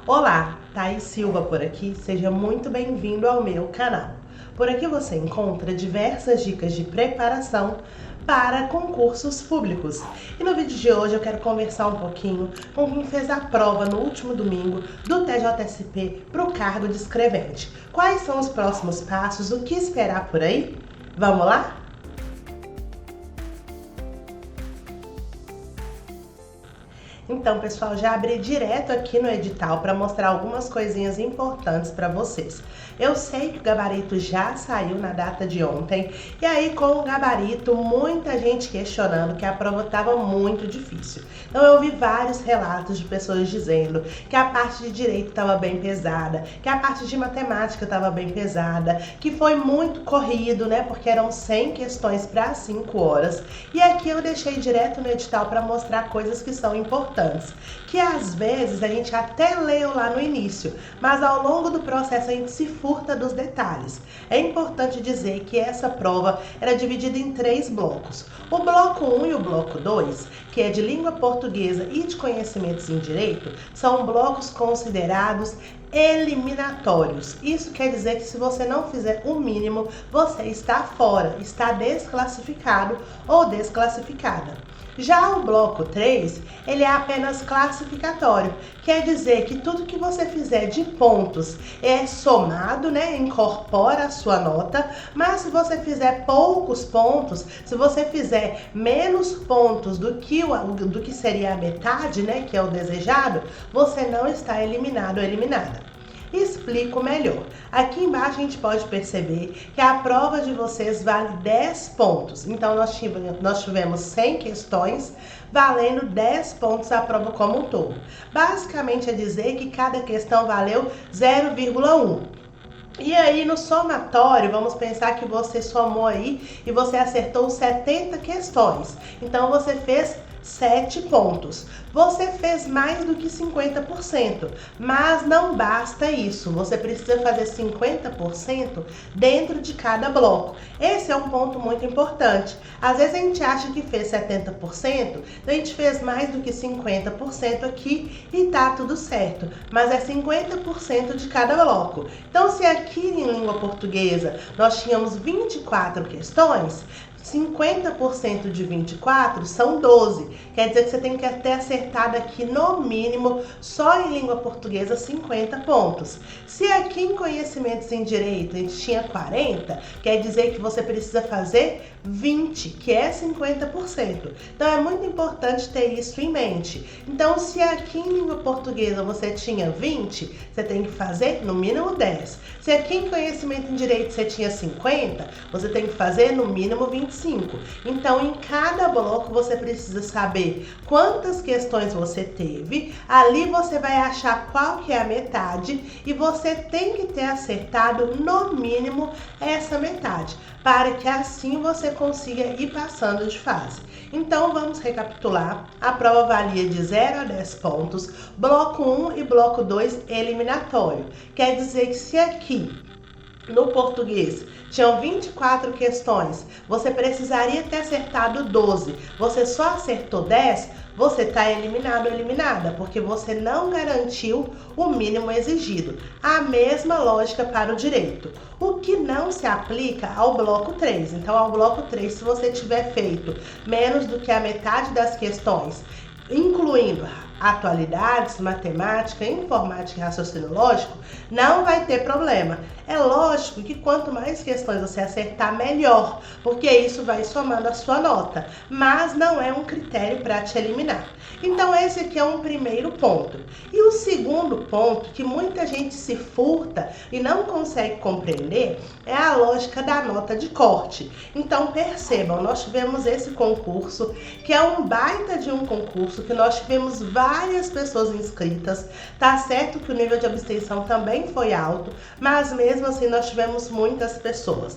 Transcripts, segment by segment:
Olá, Thaís Silva por aqui, seja muito bem-vindo ao meu canal. Por aqui você encontra diversas dicas de preparação para concursos públicos. E no vídeo de hoje eu quero conversar um pouquinho com quem fez a prova no último domingo do TJSP para o cargo de escrevente. Quais são os próximos passos, o que esperar por aí? Vamos lá? Então, pessoal, já abri direto aqui no edital para mostrar algumas coisinhas importantes para vocês. Eu sei que o gabarito já saiu na data de ontem, e aí com o gabarito, muita gente questionando que a prova estava muito difícil. Então eu ouvi vários relatos de pessoas dizendo que a parte de direito estava bem pesada, que a parte de matemática estava bem pesada, que foi muito corrido, né, porque eram 100 questões para 5 horas. E aqui eu deixei direto no edital para mostrar coisas que são importantes, que às vezes a gente até leu lá no início, mas ao longo do processo a gente se furta dos detalhes. É importante dizer que essa prova era dividida em 3 blocos. O bloco 1 e o bloco 2, que é de língua portuguesa e de conhecimentos em direito, são blocos considerados eliminatórios. Isso quer dizer que se você não fizer o mínimo, você está fora, está desclassificado ou desclassificada. Já o bloco 3, ele é apenas classificatório, quer dizer que tudo que você fizer de pontos é somado, né, incorpora a sua nota, mas se você fizer poucos pontos, se você fizer menos pontos do que seria a metade, né, que é o desejado, você não está eliminado ou eliminada. Explico melhor. Aqui embaixo a gente pode perceber que a prova de vocês vale 10 pontos. Então nós tivemos 100 questões, valendo 10 pontos a prova como um todo. Basicamente é dizer que cada questão valeu 0,1. E aí no somatório, vamos pensar que você somou aí e você acertou 70 questões. Então você fez 7 pontos. Você fez mais do que 50%, mas não basta isso. Você precisa fazer 50% dentro de cada bloco. Esse é um ponto muito importante. Às vezes a gente acha que fez 70%, então a gente fez mais do que 50% aqui e tá tudo certo. Mas é 50% de cada bloco. Então, se aqui em língua portuguesa nós tínhamos 24 questões, 50% de 24 são 12. Quer dizer que você tem que ter acertado aqui no mínimo, só em língua portuguesa, 50 pontos. Se aqui em conhecimentos em direito a gente tinha 40, quer dizer que você precisa fazer 20, que é 50%. Então é muito importante ter isso em mente. Então, se aqui em língua portuguesa você tinha 20, você tem que fazer no mínimo 10. Se aqui em conhecimento em direito você tinha 50, você tem que fazer no mínimo 25. Então, em cada bloco você precisa saber quantas questões você teve. Ali você vai achar qual que é a metade e você tem que ter acertado no mínimo essa metade, para que assim você consiga ir passando de fase. Então vamos recapitular. A prova valia de 0 a 10 pontos, bloco 1 e bloco 2 eliminatório. Quer dizer que se aqui no português tinham 24 questões, você precisaria ter acertado 12, você só acertou 10, você está eliminado ou eliminada, porque você não garantiu o mínimo exigido. A mesma lógica para o direito. O que não se aplica ao bloco 3. Então, ao bloco 3, se você tiver feito menos do que a metade das questões, incluindo atualidades, matemática, informática e raciocínio lógico, não vai ter problema. É lógico que quanto mais questões você acertar, melhor, porque isso vai somando a sua nota, mas não é um critério para te eliminar. Então esse aqui é um primeiro ponto. E o segundo ponto, que muita gente se furta e não consegue compreender, é a lógica da nota de corte. Então percebam, nós tivemos esse concurso, que é um baita de um concurso, que nós tivemos várias pessoas inscritas. Tá certo que o nível de abstenção também foi alto, mas mesmo assim nós tivemos muitas pessoas.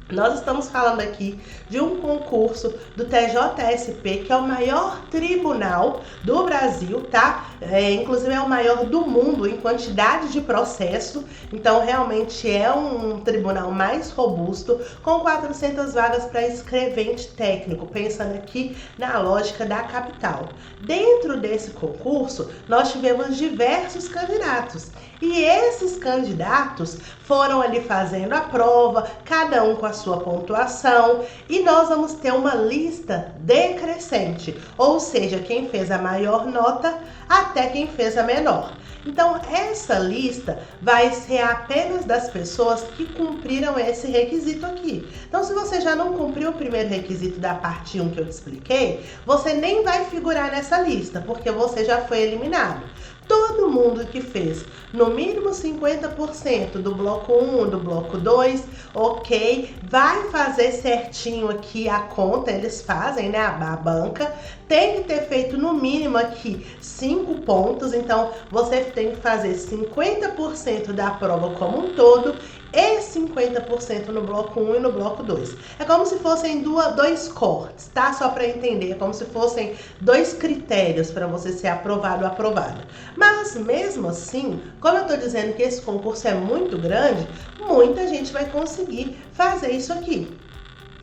Nós estamos falando aqui de um concurso do TJSP, que é o maior tribunal do Brasil, tá? inclusive é o maior do mundo em quantidade de processo, então realmente é um tribunal mais robusto, com 400 vagas para escrevente técnico, pensando aqui na lógica da capital. Dentro desse concurso, nós tivemos diversos candidatos, e esses candidatos foram ali fazendo a prova, cada um com a sua pontuação, e nós vamos ter uma lista decrescente, ou seja, quem fez a maior nota até quem fez a menor. Então, essa lista vai ser apenas das pessoas que cumpriram esse requisito aqui. Então, se você já não cumpriu o primeiro requisito da parte 1 que eu te expliquei, você nem vai figurar nessa lista, porque você já foi eliminado. Todo mundo que fez no mínimo 50% do bloco 1, do bloco 2, ok, vai fazer certinho aqui a conta, eles fazem, né, a banca, tem que ter feito no mínimo aqui 5 pontos, então você tem que fazer 50% da prova como um todo e 50% no bloco 1 e no bloco 2. É como se fossem dois cortes, tá? Só para entender, é como se fossem 2 critérios para você ser aprovado ou aprovada. Mas mesmo assim, como eu tô dizendo que esse concurso é muito grande, muita gente vai conseguir fazer isso aqui.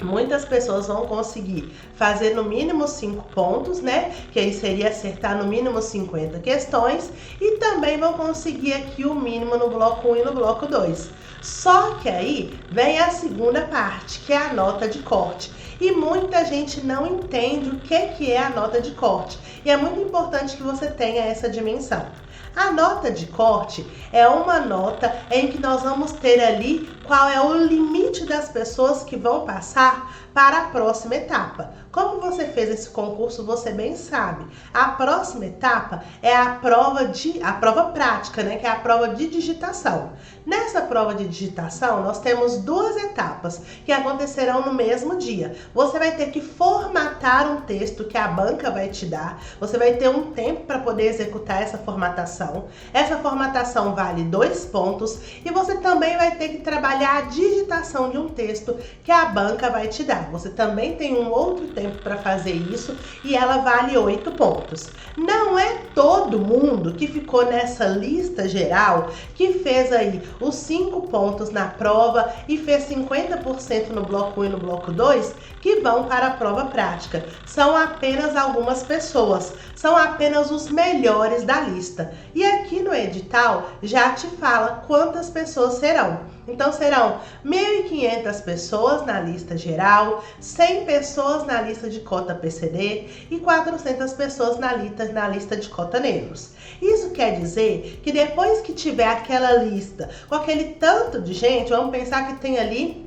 Muitas pessoas vão conseguir fazer no mínimo 5 pontos, né? Que aí seria acertar no mínimo 50 questões. E também vão conseguir aqui o mínimo no bloco 1 e no bloco 2. Só que aí vem a segunda parte, que é a nota de corte. E muita gente não entende o que é a nota de corte. E é muito importante que você tenha essa dimensão. A nota de corte é uma nota em que nós vamos ter ali qual é o limite das pessoas que vão passar para a próxima etapa. Como você fez esse concurso, você bem sabe. A próxima etapa é a prova prática, né, que é a prova de digitação. Nessa prova de digitação, nós temos 2 etapas que acontecerão no mesmo dia. Você vai ter que formatar um texto que a banca vai te dar. Você vai ter um tempo para poder executar essa formatação. Essa formatação vale 2 pontos e você também vai ter que trabalhar a digitação de um texto que a banca vai te dar. Você também tem um outro tempo para fazer isso e ela vale 8 pontos. Não é todo mundo que ficou nessa lista geral que fez aí os 5 pontos na prova e fez 50% no bloco 1 e no bloco 2 que vão para a prova prática. São apenas algumas pessoas, são apenas os melhores da lista. E aqui no edital já te fala quantas pessoas serão. Então serão 1.500 pessoas na lista geral, 100 pessoas na lista de cota PCD e 400 pessoas na lista de cota negros. Isso quer dizer que depois que tiver aquela lista com aquele tanto de gente, vamos pensar que tem ali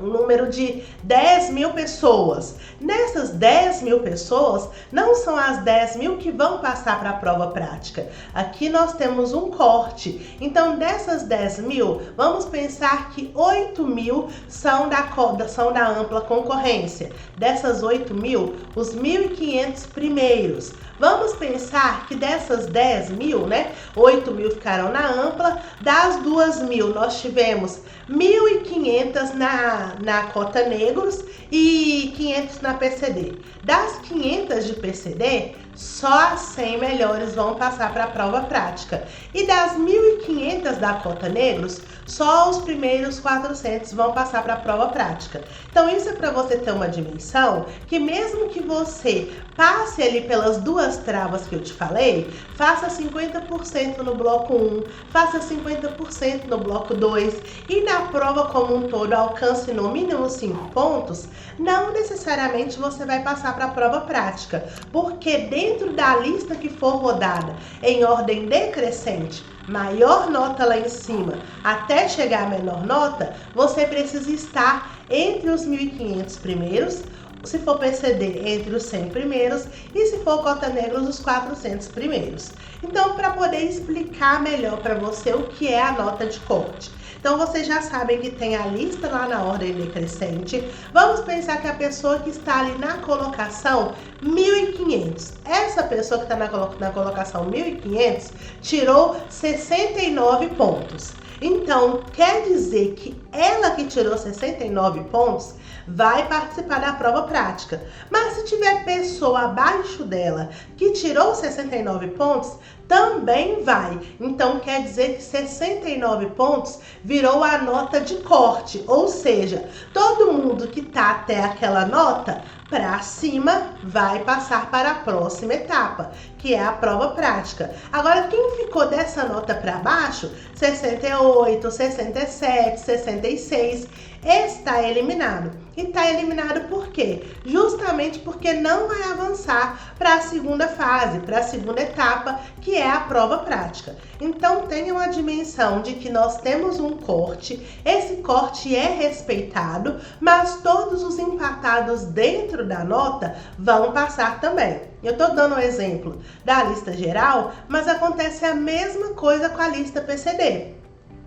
um número de 10.000 pessoas. Nessas 10.000 pessoas, não são as 10.000 que vão passar para a prova prática. Aqui nós temos um corte. Então, dessas 10.000, vamos pensar que 8.000 são da ampla concorrência. Dessas 8.000, os 1.500 primeiros. Vamos pensar que dessas 10.000, né, 8.000 ficaram na ampla, das 2.000 nós tivemos 1.500 na cota negros e 500 na PCD. Das 500 de PCD, só as 100 melhores vão passar para a prova prática. E das 1.500 da cota negros, só os primeiros 400 vão passar para a prova prática. Então isso é para você ter uma dimensão que mesmo que você passe ali pelas 2 travas que eu te falei, faça 50% no bloco 1, faça 50% no bloco 2 e na prova como um todo alcance no mínimo 5 pontos, não necessariamente você vai passar para a prova prática, porque dentro da lista que for rodada em ordem decrescente, maior nota lá em cima até chegar à menor nota, você precisa estar entre os 1.500 primeiros, se for PCD, entre os 100 primeiros e se for cota negros, os 400 primeiros. Então, para poder explicar melhor para você o que é a nota de corte. Então, vocês já sabem que tem a lista lá na ordem decrescente. Vamos pensar que a pessoa que está ali na colocação 1.500. Essa pessoa que está na colocação 1.500 tirou 69 pontos. Então, quer dizer que ela que tirou 69 pontos vai participar da prova prática. Mas se tiver pessoa abaixo dela que tirou 69 pontos, também vai. Então quer dizer que 69 pontos virou a nota de corte, ou seja, todo mundo que tá até aquela nota para cima vai passar para a próxima etapa, que é a prova prática. Agora, quem ficou dessa nota para baixo, 68, 67, 66, está eliminado. E está eliminado por quê? Justamente porque não vai avançar para a segunda fase, para a segunda etapa, que é a prova prática. Então tenham a dimensão de que nós temos um corte, esse corte é respeitado, mas todos os empatados dentro da nota vão passar também. Eu estou dando um exemplo da lista geral, mas acontece a mesma coisa com a lista PCD.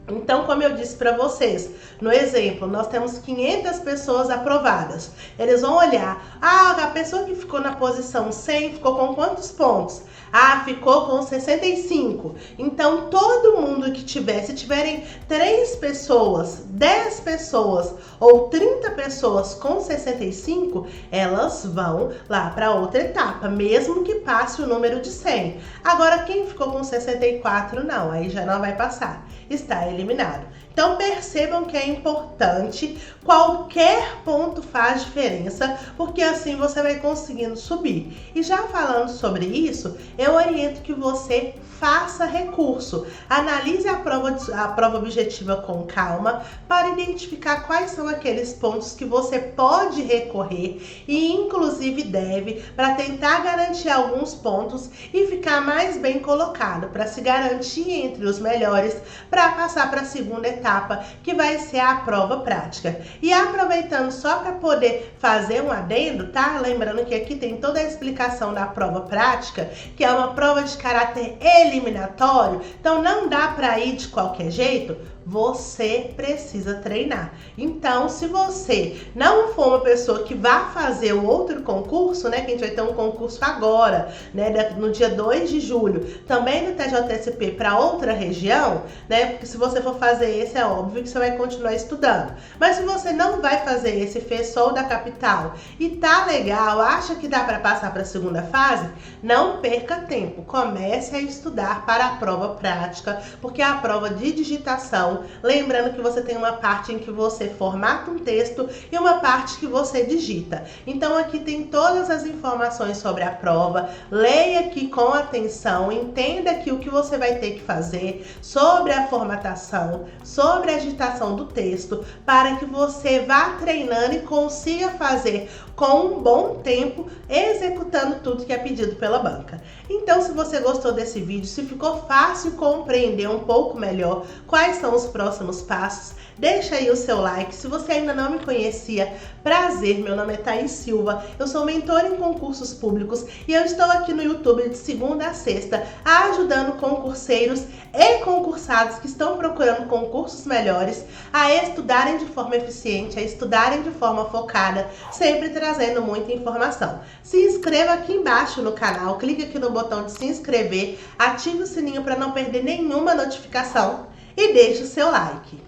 Então, como eu disse para vocês, no exemplo, nós temos 500 pessoas aprovadas. Eles vão olhar, a pessoa que ficou na posição 100 ficou com quantos pontos? Ficou com 65. Então, todo mundo que se tiverem 3 pessoas, 10 pessoas ou 30 pessoas com 65, elas vão lá para outra etapa, mesmo que passe o número de 100. Agora, quem ficou com 64, não, aí já não vai passar. Está eliminado. Então percebam que é importante, qualquer ponto faz diferença, porque assim você vai conseguindo subir. E já falando sobre isso, eu oriento que você faça recurso. Analise a prova objetiva com calma para identificar quais são aqueles pontos que você pode recorrer e inclusive deve, para tentar garantir alguns pontos e ficar mais bem colocado, para se garantir entre os melhores, para passar para a segunda etapa, que vai ser a prova prática. E aproveitando só para poder fazer um adendo, tá? Lembrando que aqui tem toda a explicação da prova prática, que é uma prova de caráter eliminatório, então não dá para ir de qualquer jeito. Você precisa treinar. Então, se você não for uma pessoa que vai fazer o outro concurso, né, que a gente vai ter um concurso agora, né, no dia 2 de julho, também no TJSP para outra região, né, porque se você for fazer esse, é óbvio que você vai continuar estudando. Mas se você não vai fazer esse, fez só o da capital e tá legal, acha que dá para passar para a segunda fase, não perca tempo. Comece a estudar para a prova prática, porque é a prova de digitação. Lembrando que você tem uma parte em que você formata um texto e uma parte que você digita. Então aqui tem todas as informações sobre a prova. Leia aqui com atenção, entenda aqui o que você vai ter que fazer sobre a formatação, sobre a digitação do texto, para que você vá treinando e consiga fazer com um bom tempo, executando tudo que é pedido pela banca. Então, se você gostou desse vídeo, se ficou fácil compreender um pouco melhor quais são os próximos passos, deixa aí o seu like. Se você ainda não me conhecia, prazer, meu nome é Thaís Silva, eu sou mentora em concursos públicos e eu estou aqui no YouTube de segunda a sexta ajudando concurseiros e concursados que estão procurando concursos melhores a estudarem de forma eficiente, a estudarem de forma focada, sempre trazendo muita informação. Se inscreva aqui embaixo no canal, clique aqui no botão de se inscrever, ative o sininho para não perder nenhuma notificação e deixe o seu like.